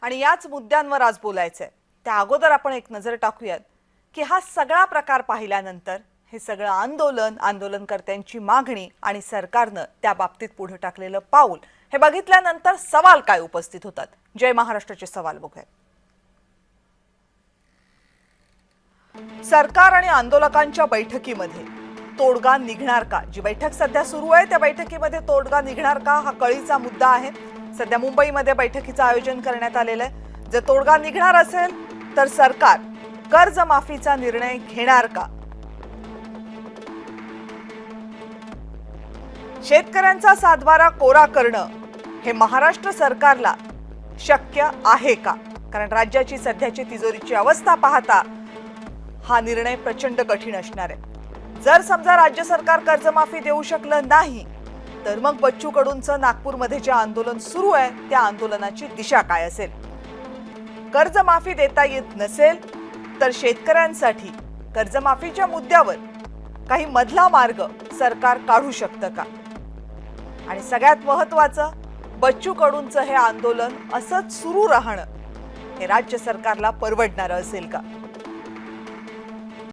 आणि याच मुद्द्यांवर आज बोलायचंय। त्या अगोदर आपण एक नजर टाकूयात की हा सगळा प्रकार पाहिल्यानंतर हे सगळं आंदोलनकर्त्यांची मागणी आणि सरकारने त्या बाबतीत पुढे टाकलेलं पाऊल हे बघितल्यानंतर सवाल काय उपस्थित होतात। जय महाराष्ट्राचे सवाल बघूया। सरकार आणि आंदोलकांच्या बैठकीमध्ये तोडगा निघणार का? जी बैठक सध्या सुरू आहे त्या बैठकीमध्ये तोडगा निघणार का हा कळीचा मुद्दा आहे। सध्या मुंबईमध्ये बैठकीचं आयोजन करण्यात आलेलं आहे। जर तोडगा निघणार असेल तर सरकार कर्जमाफीचा निर्णय घेणार का? शेतकऱ्यांचा सातबारा कोरा करणं हे महाराष्ट्र सरकारला शक्य आहे का? कारण राज्याची सध्याची तिजोरीची अवस्था पाहता हा निर्णय प्रचंड कठीण असणार आहे। जर समजा राज्य सरकार कर्जमाफी देऊ शकलं नाही तर मग बच्चू कडूंचं नागपूरमध्ये जे आंदोलन सुरू आहे त्या आंदोलनाची दिशा काय असेल? कर्जमाफी देता येत नसेल तर शेतकऱ्यांसाठी कर्जमाफीच्या मुद्द्यावर काही मधला मार्ग सरकार काढू शकतं का? आणि सगळ्यात महत्त्वाचं, बच्चू कडूंचं हे आंदोलन असंच सुरू राहणं हे राज्य सरकारला परवडणारं असेल का?